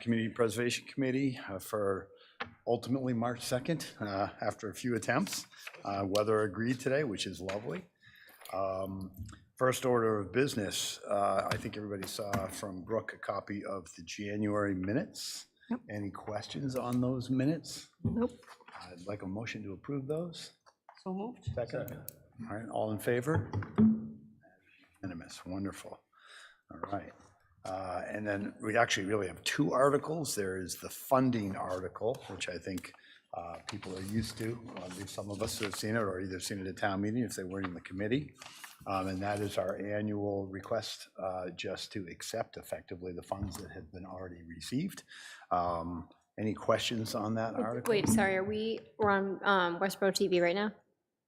Community Preservation Committee for ultimately March 2nd after a few attempts. Weather agreed today, which is lovely. First order of business, I think everybody saw from Brooke a copy of the January minutes. Yep. Any questions on those minutes? Nope. I'd like a motion to approve those. So moved. Second. All right, all in favor? Unanimous, wonderful. All right. And then we actually really have two articles. There is the funding article, which I think people are used to. At least some of us have seen it, or either seen it at town meeting if they weren't in the committee. And that is our annual request just to accept effectively the funds that have been already received. Any questions on that article? Wait, sorry, we're on Westborough TV right now?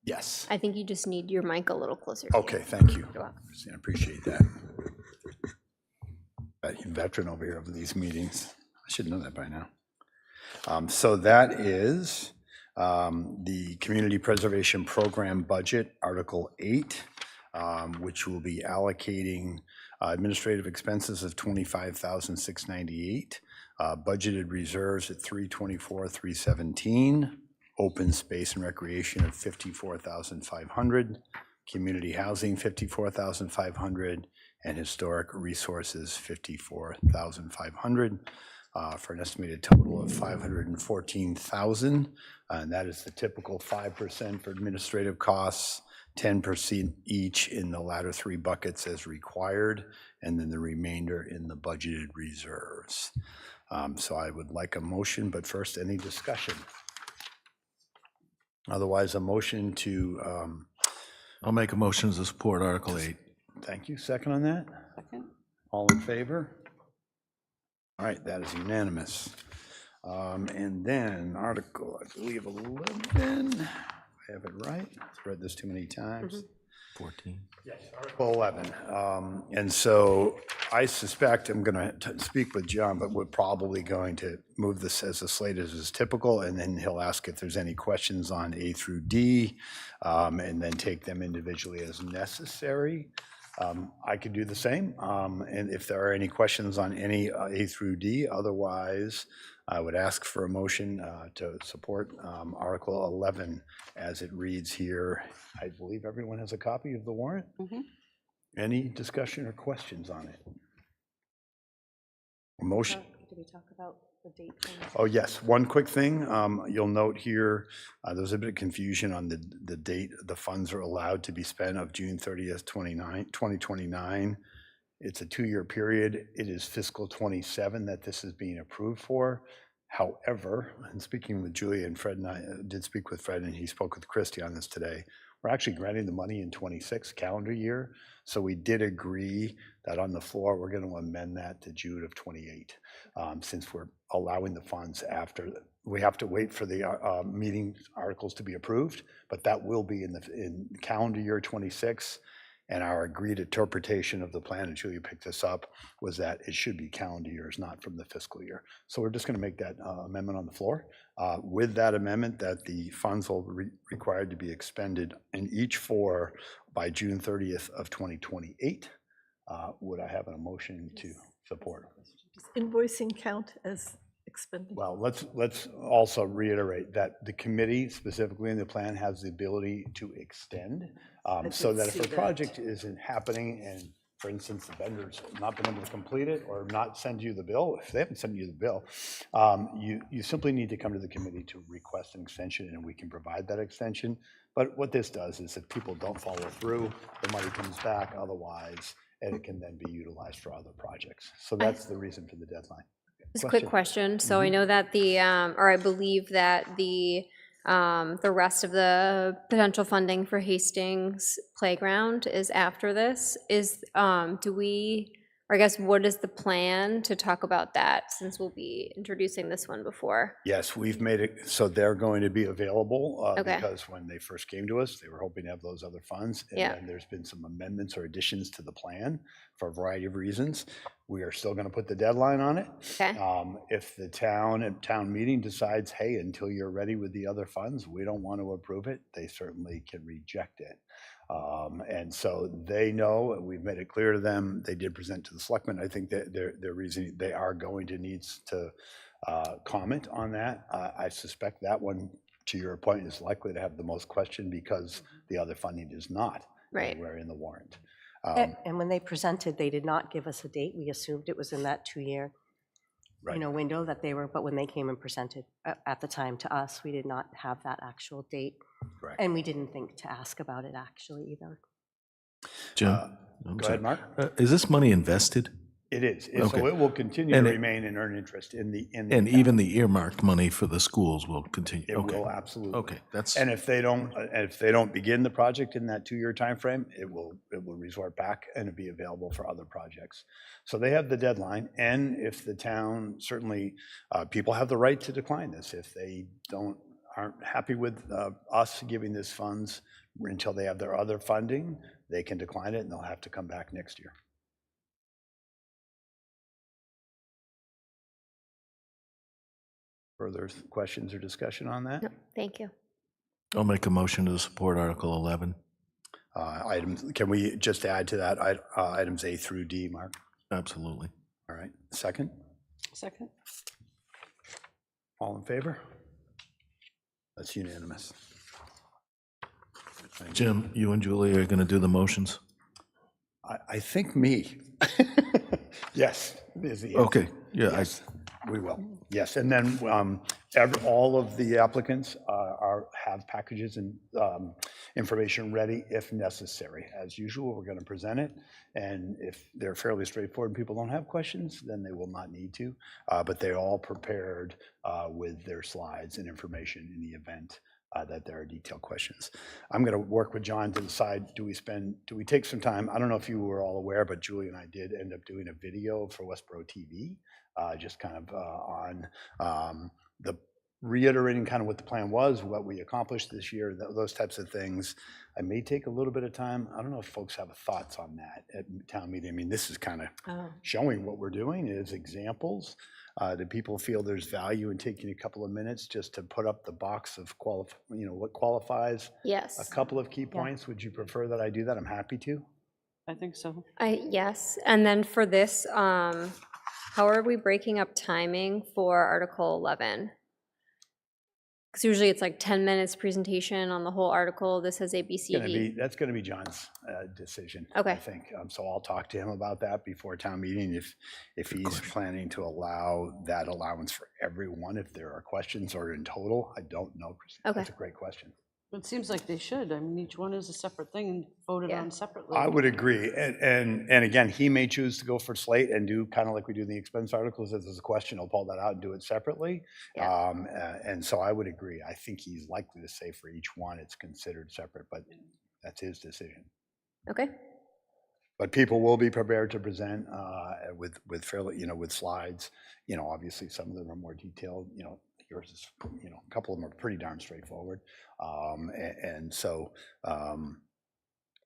Yes. I think you just need your mic a little closer. Okay, thank you. You're welcome. I appreciate that. Veteran over here of these meetings. I should know that by now. So that is the Community Preservation Program Budget, Article 8, which will be allocating administrative expenses of $25,698, budgeted reserves at $324,317, open space and recreation of $54,500, community housing $54,500, and historic resources $54,500 for an estimated total of $514,000, and that is the typical 5% for administrative costs, 10% each in the latter three buckets as required, and then the remainder in the budgeted reserves. So I would like a motion, but first, any discussion? Otherwise, a motion to... I'll make a motion to support Article 8. Thank you. Second on that? Second. All in favor? All right, that is unanimous. And then Article, I believe, 11. I have it right. I've read this too many times. 14. Yes, Article 11. And so I suspect I'm going to speak with John, but we're probably going to move this as a slate as is typical, and then he'll ask if there's any questions on A through D, and then take them individually as necessary. I could do the same, and if there are any questions on any A through D, otherwise I would ask for a motion to support Article 11 as it reads here. I believe everyone has a copy of the warrant. Any discussion or questions on it? Motion. Did we talk about the date? Oh, yes. One quick thing. You'll note here, there was a bit of confusion on the date the funds are allowed to be spent of June 30th, 2029. It's a 2-year period. It is fiscal 27 that this is being approved for. However, and speaking with Julia and Fred, and I did speak with Fred, and he spoke with Christy on this today, we're actually granting the money in 26 calendar year. So we did agree that on the floor, we're going to amend that to June of 28, since we're allowing the funds after. We have to wait for the meeting articles to be approved, but that will be in calendar year 26. And our agreed interpretation of the plan, and Julia picked this up, was that it should be calendar years, not from the fiscal year. So we're just going to make that amendment on the floor. With that amendment, that the funds will be required to be expended in each four by June 30th of 2028. Would I have a motion to support? Does invoicing count as expended? Well, let's also reiterate that the committee, specifically in the plan, has the ability to extend, so that if a project isn't happening and, for instance, the vendor's not been able to complete it or not send you the bill, if they haven't sent you the bill, you simply need to come to the committee to request an extension, and we can provide that extension. But what this does is if people don't follow through, the money comes back otherwise, and it can then be utilized for other projects. So that's the reason for the deadline. Just a quick question. So I know that or I believe that the rest of the potential funding for Hastings Playground is after this. Or I guess, what is the plan to talk about that, since we'll be introducing this one before? Yes, we've made it so they're going to be available Okay. because when they first came to us, they were hoping to have those other funds. And Yeah. then there's been some amendments or additions to the plan for a variety of reasons. We are still going to put the deadline on it. Okay. If the town meeting decides, hey, until you're ready with the other funds, we don't want to approve it, they certainly can reject it. And so they know, and we've made it clear to them, they did present to the selectmen. I think that their reasoning, they are going to need to comment on that. I suspect that one, to your point, is likely to have the most question because the other funding is not Right. anywhere in the warrant. And when they presented, they did not give us a date. We assumed it was in that 2-year, Right. window that they were, but when they came and presented at the time to us, we did not have that actual date. Correct. And we didn't think to ask about it actually either. Jim? I'm Go sorry. ahead, Mark. Is this money invested? It is. Okay. So it will continue And to it- remain and earn interest in the. And even the earmarked money for the schools will continue? It Okay. will, absolutely. Okay, that's, And if they don't begin the project in that 2-year timeframe, it will resort back and be available for other projects. So they have the deadline, and if the town, certainly, people have the right to decline this. If they aren't happy with us giving this funds until they have their other funding, they can decline it and they'll have to come back next year. Further questions or discussion on that? No, thank you. I'll make a motion to support Article 11. Items, can we just add to that, items A through D, Mark? Absolutely. All right, second? Second. All in favor? That's unanimous. Thank you. Jim, you and Julie are going to do the motions? I think me. Yes, is the answer. Okay, yeah, Yes, we will. Yes, and then all of the applicants have packages and information ready if necessary. As usual, we're going to present it, and if they're fairly straightforward and people don't have questions, then they will not need to. But they're all prepared with their slides and information in the event that there are detailed questions. I'm going to work with John to decide, do we take some time? I don't know if you were all aware, but Julie and I did end up doing a video for Westborough TV, just kind of on the reiterating kind of what the plan was, what we accomplished this year, those types of things. I may take a little bit of time. I don't know if folks have thoughts on that at town meeting. I mean, this is kind of showing what we're doing is examples. Do people feel there's value in taking a couple of minutes just to put up the box of what qualifies? Yes. A couple of key points. Would you prefer that I do that? I'm happy to. I think so. Yes, and then for this, how are we breaking up timing for Article 11? Because usually it's like 10 minutes presentation on the whole article. This has A, B, C, D. That's going to be John's decision, Okay. I think. So I'll talk to him about that before town meeting. If he's planning to allow that allowance for everyone, if there are questions or in total, I don't know. Okay. That's a great question. It seems like they should. I mean, each one is a separate thing and voted Yeah. on separately. I would agree. And again, he may choose to go for slate and do kind of like we do in the expense articles. If there's a question, he'll pull that out and do it separately. Yeah. And so I would agree. I think he's likely to say for each one, it's considered separate, but that's his decision. Okay, But people will be prepared to present with fairly, with slides. Obviously some of them are more detailed, yours is, a couple of them are pretty darn straightforward. And so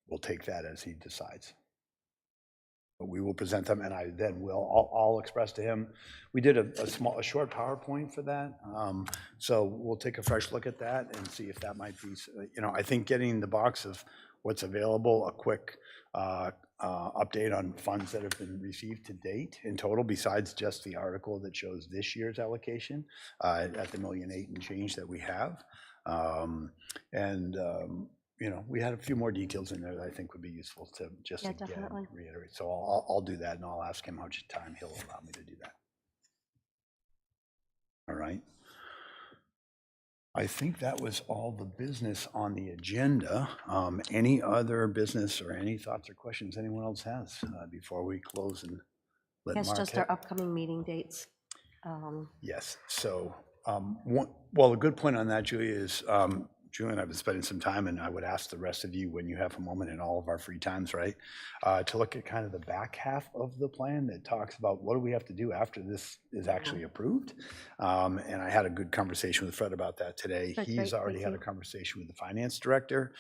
we'll take that as he decides. But we will present them, and I then I'll express to him. We did a short PowerPoint for that. So we'll take a fresh look at that and see if that might be, I think getting the box of what's available, a quick update on funds that have been received to date in total, besides just the article that shows this year's allocation at the $1.8 million and change that we have. We had a few more details in there that I think would be useful to just again definitely. reiterate. So I'll do that, and I'll ask him how much time he'll allow me to do that. All right. I think that was all the business on the agenda. Any other business or any thoughts or questions anyone else has before we close and let Yes, Mark just our upcoming meeting dates. Yes, so, a good point on that, Julia, is Julie and I have been spending some time, and I would ask the rest of you when you have a moment in all of our free times, right, to look at kind of the back half of the plan that talks about what do we have to do after this is actually approved. And I had a good conversation with Fred about that today. That's He's great, already thank had you. a conversation with the finance director.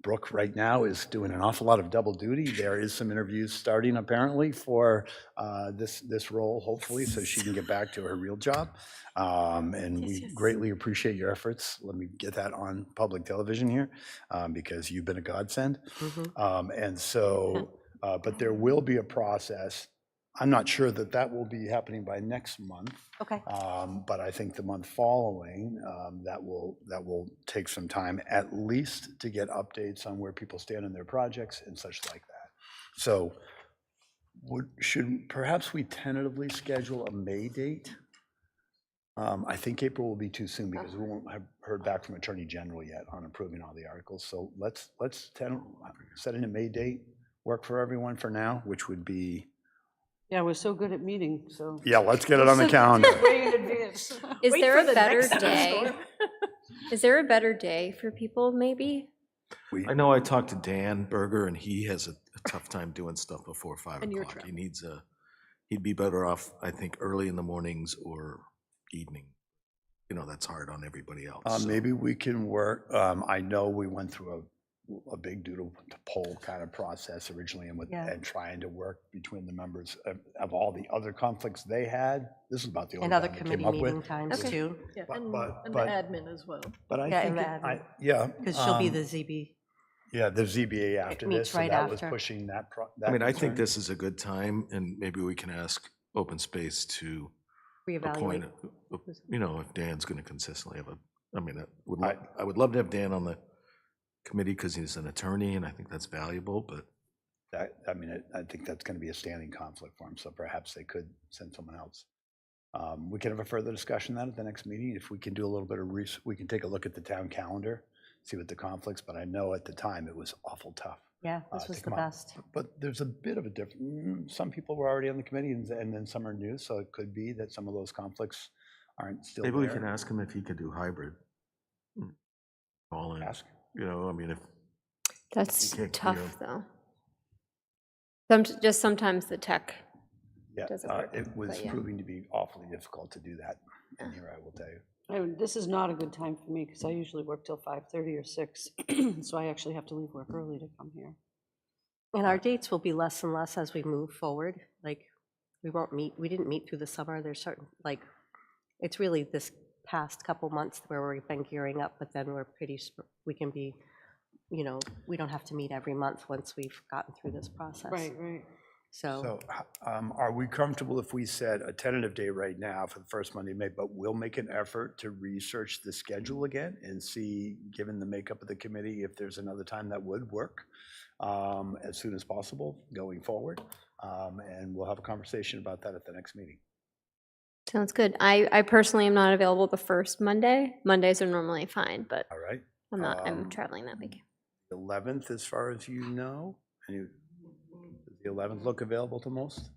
Brooke right now is doing an awful lot of double duty. There is some interviews starting apparently for this role, hopefully, so she can get back to her real job. And we greatly appreciate your efforts. Let me get that on public television here because you've been a godsend. And so, but there will be a process. I'm not sure that that will be happening by next month. Okay. But I think the month following, that will take some time, at least to get updates on where people stand in their projects and such like that. So should perhaps we tentatively schedule a May date? I think April will be too soon because we won't have heard back from Attorney General yet on approving all the articles. So let's set in a May date, work for everyone for now, which would be. Yeah, we're so good at meeting, so. Yeah, let's get it on the calendar. Way in advance. Is Wait there for a the better next day? snowstorm. Is there a better day for people, maybe? I know I talked to Dan Berger, and he has a tough time doing stuff before 5 And you're o'clock. He'd be better off, I think, early in the mornings or evening. You know, that's hard on everybody else. so. Maybe we can work, I know we went through a big doodle poll kind of process originally and trying to work between the members of all the other conflicts they had. This is about the only And other time we came committee up with. meeting times too, Yeah, But- and but- the but- admin as well. But I Yeah, think, and the yeah. because she'll be the ZB. Yeah, the ZBA after meets this, so right that was after. pushing that. I mean, I think concern. this is a good time, and maybe we can ask Open Space to appoint, Reevaluate. you know, if Dan's going to consistently have I would love to have Dan on the committee because he's an attorney, and I think that's valuable, but. I think that's going to be a standing conflict for him, so perhaps they could send someone else. We can have a further discussion then at the next meeting. If we can do a little bit of we can take a look at the town calendar, see what the conflicts, but I know at the time it was awful tough. Yeah, this to was the come up. best. But there's a bit of a difference. Some people were already on the committee and then some are new, so it could be that some of those conflicts aren't still there. Maybe we can ask him if he could do hybrid. All in, Ask. you know, I mean, if, That's can't, you tough, know. though. Just sometimes the tech. Yeah, doesn't work, it was but yeah. proving to be awfully difficult to do that. And here I will tell you. This is not a good time for me because I usually work till 5:30 or 6, so I actually have to leave work early to come here. And our dates will be less and less as we move forward. Like, we didn't meet through the summer. There's certain, like, it's really this past couple months where we've been gearing up, but then we can be, you know, we don't have to meet every month once we've gotten through this process. Right. So are we comfortable if we set a tentative date right now for the first Monday of May, but we'll make an effort to research the schedule again and see, given the makeup of the committee, if there's another time that would work as soon as possible going forward? And we'll have a conversation about that at the next meeting. Sounds good. I personally am not available the first Monday. Mondays are normally fine, but All right? I'm traveling that week. 11th, as far as you know? Does the 11th look available to most?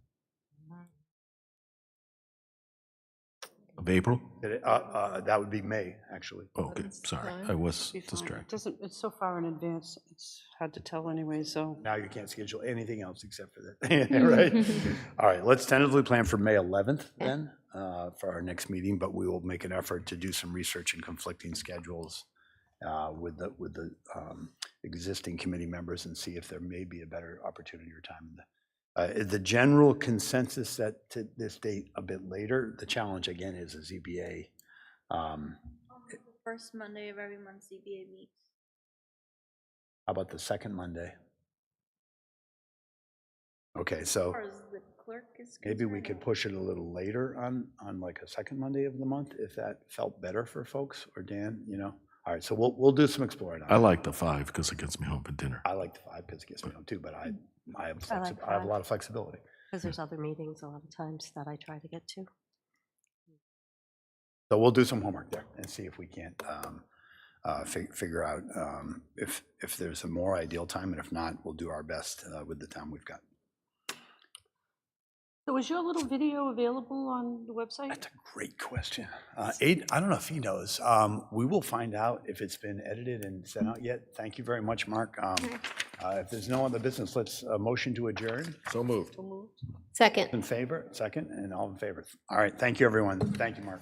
Of April? That would be May, actually. Oh, okay, sorry, fine. I was Be fine. It distracted. doesn't, it's so far in advance, it's hard to tell anyway, so. Now you can't schedule anything else except for that, right? All right, let's tentatively plan for May 11th then for our next meeting, but we will make an effort to do some research and conflicting schedules with the existing committee members and see if there may be a better opportunity or time. The general consensus set to this date a bit later. The challenge again is a ZBA. The first Monday of every month ZBA meets. How about the second Monday? Okay, so. As far as the clerk is Maybe we concerned, could push it a little later on like a second Monday of the month, if that felt better for folks, or Dan, you know? All right, so we'll do some exploring on I that. like the 5 because it gets me home for dinner. I like the 5 because it gets me home too, but I have I like I have a 5. lot of flexibility. Because there's other meetings a lot of times that I try to get to. So we'll do some homework there and see if we can't figure out if there's a more ideal time, and if not, we'll do our best with the time we've got. So is your little video available on the website? That's a great question. I don't know if he knows. We will find out if it's been edited and sent out yet. Thank you very much, Mark. If there's no other business, let's motion to adjourn. So moved. So moved. Second. In favor, second, and all in favor. All right, thank you, everyone. Thank you, Mark.